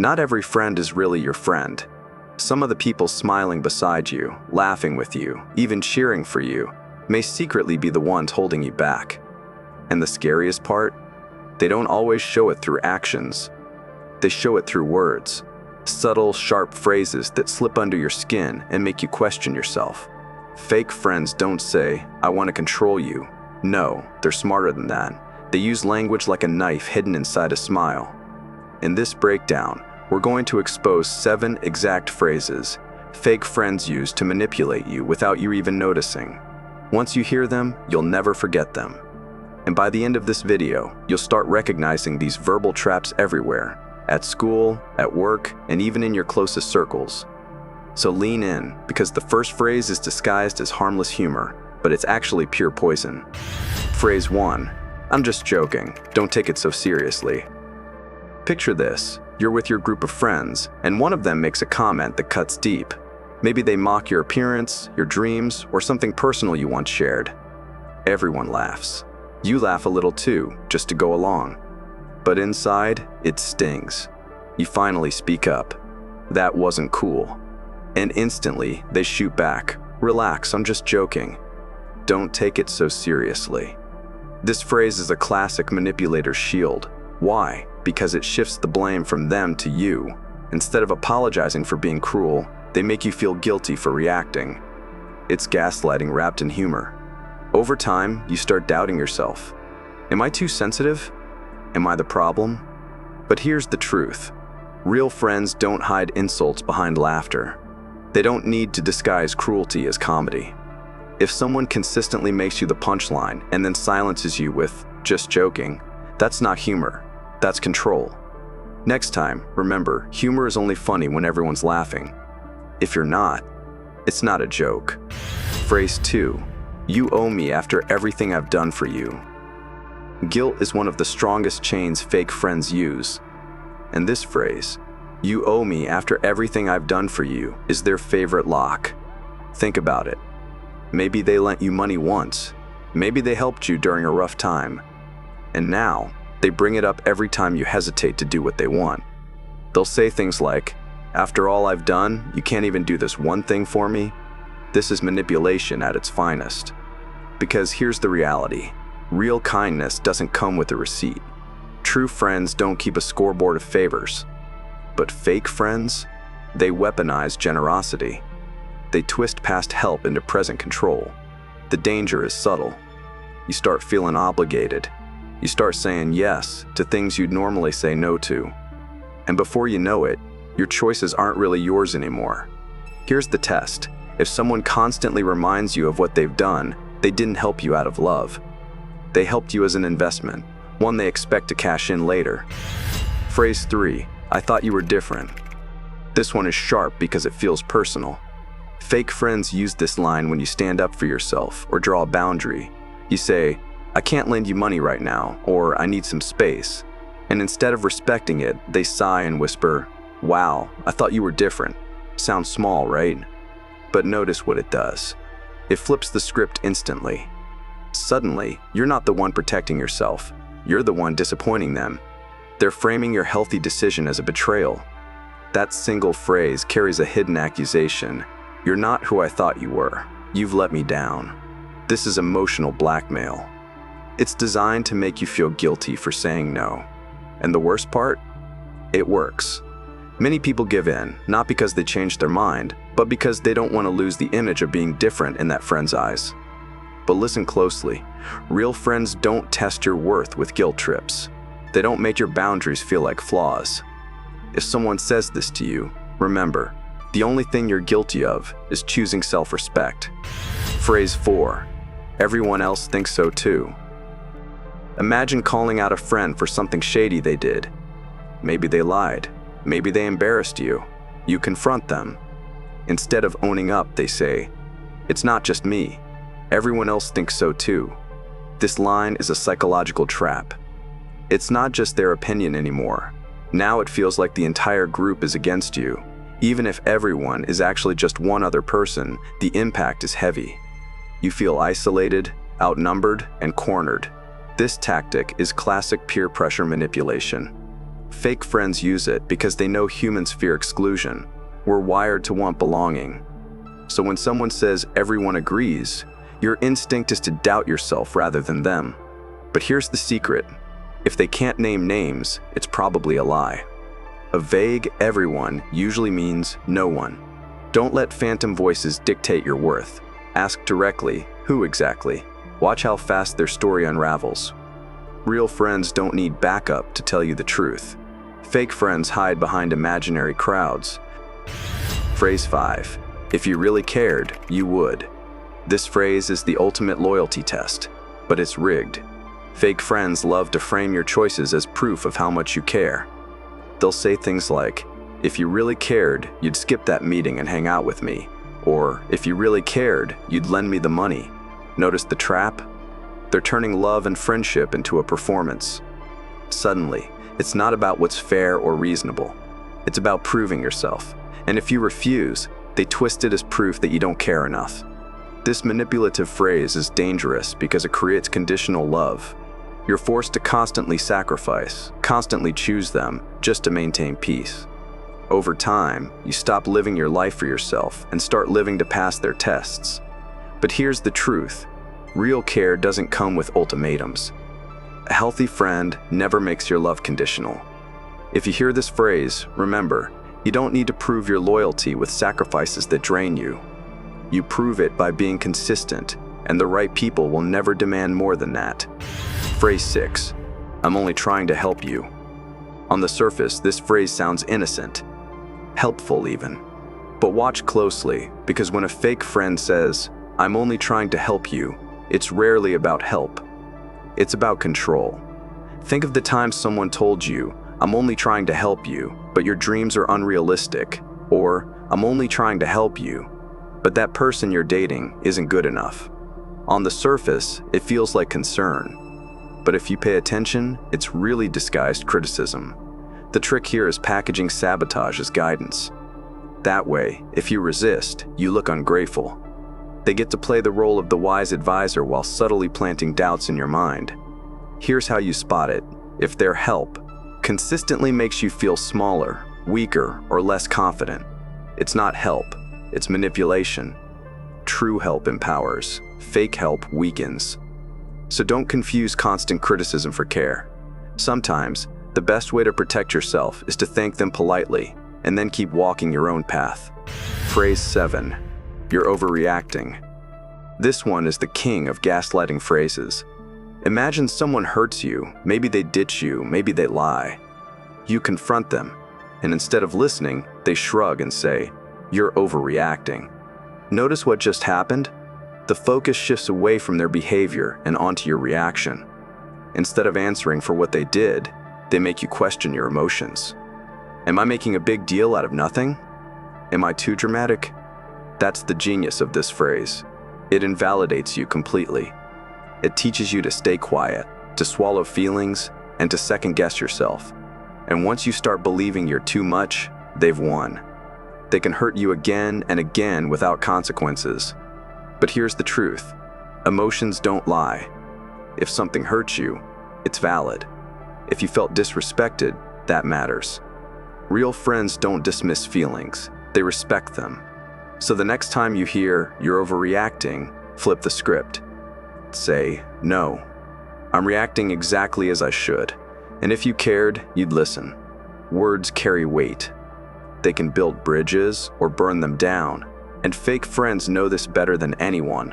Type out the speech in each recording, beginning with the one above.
Not every friend is really your friend. Some of the people smiling beside you, laughing with you, even cheering for you, may secretly be the ones holding you back. And the scariest part? They don't always show it through actions. They show it through words. Subtle, sharp phrases that slip under your skin and make you question yourself. Fake friends don't say, "I want to control you." No, they're smarter than that. They use language like a knife hidden inside a smile. In this breakdown, we're going to expose 7 exact phrases fake friends use to manipulate you without you even noticing. Once you hear them, you'll never forget them. And by the end of this video, you'll start recognizing these verbal traps everywhere, at school, at work, and even in your closest circles. So lean in, because the first phrase is disguised as harmless humor, but it's actually pure poison. Phrase 1, "I'm just joking, don't take it so seriously." Picture this, you're with your group of friends, and one of them makes a comment that cuts deep. Maybe they mock your appearance, your dreams, or something personal you once shared. Everyone laughs. You laugh a little too, just to go along. But inside, it stings. You finally speak up. "That wasn't cool." And instantly, they shoot back. "Relax, I'm just joking. Don't take it so seriously." This phrase is a classic manipulator's shield. Why? Because it shifts the blame from them to you. Instead of apologizing for being cruel, they make you feel guilty for reacting. It's gaslighting wrapped in humor. Over time, you start doubting yourself. Am I too sensitive? Am I the problem? But here's the truth. Real friends don't hide insults behind laughter. They don't need to disguise cruelty as comedy. If someone consistently makes you the punchline and then silences you with, "Just joking," that's not humor. That's control. Next time, remember, humor is only funny when everyone's laughing. If you're not, it's not a joke. Phrase 2, "You owe me after everything I've done for you." Guilt is one of the strongest chains fake friends use. And this phrase, "You owe me after everything I've done for you," is their favorite lock. Think about it. Maybe they lent you money once. Maybe they helped you during a rough time. And now, they bring it up every time you hesitate to do what they want. They'll say things like, "After all I've done, you can't even do this one thing for me?" This is manipulation at its finest. Because here's the reality. Real kindness doesn't come with a receipt. True friends don't keep a scoreboard of favors. But fake friends, they weaponize generosity. They twist past help into present control. The danger is subtle. You start feeling obligated. You start saying yes to things you'd normally say no to. And before you know it, your choices aren't really yours anymore. Here's the test. If someone constantly reminds you of what they've done, they didn't help you out of love. They helped you as an investment, one they expect to cash in later. Phrase 3, "I thought you were different." This one is sharp because it feels personal. Fake friends use this line when you stand up for yourself or draw a boundary. You say, "I can't lend you money right now," or "I need some space." And instead of respecting it, they sigh and whisper, "Wow, I thought you were different." Sounds small, right? But notice what it does. It flips the script instantly. Suddenly, you're not the one protecting yourself. You're the one disappointing them. They're framing your healthy decision as a betrayal. That single phrase carries a hidden accusation. "You're not who I thought you were. You've let me down." This is emotional blackmail. It's designed to make you feel guilty for saying no. And the worst part? It works. Many people give in, not because they changed their mind, but because they don't want to lose the image of being different in that friend's eyes. But listen closely. Real friends don't test your worth with guilt trips. They don't make your boundaries feel like flaws. If someone says this to you, remember, the only thing you're guilty of is choosing self-respect. Phrase 4, "Everyone else thinks so too." Imagine calling out a friend for something shady they did. Maybe they lied. Maybe they embarrassed you. You confront them. Instead of owning up, they say, "It's not just me. Everyone else thinks so too." This line is a psychological trap. It's not just their opinion anymore. Now it feels like the entire group is against you. Even if everyone is actually just one other person, the impact is heavy. You feel isolated, outnumbered, and cornered. This tactic is classic peer pressure manipulation. Fake friends use it because they know humans fear exclusion. We're wired to want belonging. So when someone says everyone agrees, your instinct is to doubt yourself rather than them. But here's the secret. If they can't name names, it's probably a lie. A vague everyone usually means no one. Don't let phantom voices dictate your worth. Ask directly, who exactly? Watch how fast their story unravels. Real friends don't need backup to tell you the truth. Fake friends hide behind imaginary crowds. Phrase 5. If you really cared, you would. This phrase is the ultimate loyalty test, but it's rigged. Fake friends love to frame your choices as proof of how much you care. They'll say things like, if you really cared, you'd skip that meeting and hang out with me. Or, if you really cared, you'd lend me the money. Notice the trap? They're turning love and friendship into a performance. Suddenly, it's not about what's fair or reasonable. It's about proving yourself. And if you refuse, they twist it as proof that you don't care enough. This manipulative phrase is dangerous because it creates conditional love. You're forced to constantly sacrifice, constantly choose them, just to maintain peace. Over time, you stop living your life for yourself and start living to pass their tests. But here's the truth. Real care doesn't come with ultimatums. A healthy friend never makes your love conditional. If you hear this phrase, remember, you don't need to prove your loyalty with sacrifices that drain you. You prove it by being consistent, and the right people will never demand more than that. Phrase 6. I'm only trying to help you. On the surface, this phrase sounds innocent, helpful even. But watch closely, because when a fake friend says, I'm only trying to help you, it's rarely about help. It's about control. Think of the time someone told you, I'm only trying to help you, but your dreams are unrealistic. Or, I'm only trying to help you, but that person you're dating isn't good enough. On the surface, it feels like concern. But if you pay attention, it's really disguised criticism. The trick here is packaging sabotage as guidance. That way, if you resist, you look ungrateful. They get to play the role of the wise advisor while subtly planting doubts in your mind. Here's how you spot it. If their help consistently makes you feel smaller, weaker, or less confident, it's not help, it's manipulation. True help empowers, fake help weakens. So don't confuse constant criticism for care. Sometimes, the best way to protect yourself is to thank them politely and then keep walking your own path. Phrase 7. You're overreacting. This one is the king of gaslighting phrases. Imagine someone hurts you, maybe they ditch you, maybe they lie. You confront them, and instead of listening, they shrug and say, you're overreacting. Notice what just happened? The focus shifts away from their behavior and onto your reaction. Instead of answering for what they did, they make you question your emotions. Am I making a big deal out of nothing? Am I too dramatic? That's the genius of this phrase. It invalidates you completely. It teaches you to stay quiet, to swallow feelings, and to second-guess yourself. And once you start believing you're too much, they've won. They can hurt you again and again without consequences. But here's the truth. Emotions don't lie. If something hurts you, it's valid. If you felt disrespected, that matters. Real friends don't dismiss feelings. They respect them. So the next time you hear you're overreacting, flip the script. Say, no, I'm reacting exactly as I should. And if you cared, you'd listen. Words carry weight. They can build bridges or burn them down. And fake friends know this better than anyone.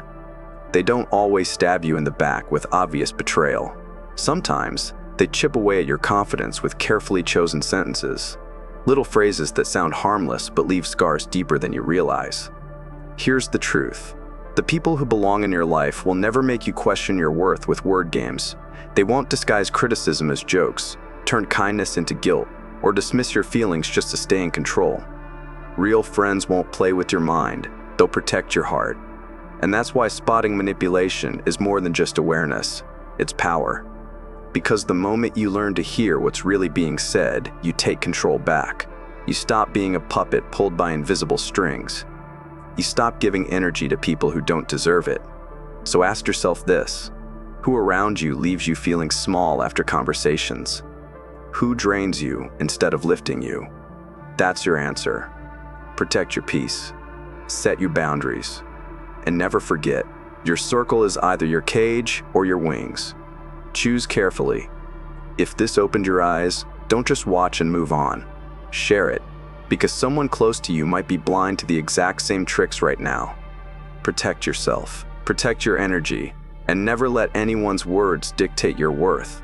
They don't always stab you in the back with obvious betrayal. Sometimes, they chip away at your confidence with carefully chosen sentences. Little phrases that sound harmless but leave scars deeper than you realize. Here's the truth. The people who belong in your life will never make you question your worth with word games. They won't disguise criticism as jokes, turn kindness into guilt, or dismiss your feelings just to stay in control. Real friends won't play with your mind, they'll protect your heart. And that's why spotting manipulation is more than just awareness, it's power. Because the moment you learn to hear what's really being said, you take control back. You stop being a puppet pulled by invisible strings. You stop giving energy to people who don't deserve it. So ask yourself this: who around you leaves you feeling small after conversations? Who drains you instead of lifting you? That's your answer. Protect your peace. Set your boundaries. And never forget, your circle is either your cage or your wings. Choose carefully. If this opened your eyes, don't just watch and move on. Share it, because someone close to you might be blind to the exact same tricks right now. Protect yourself, protect your energy, and never let anyone's words dictate your worth.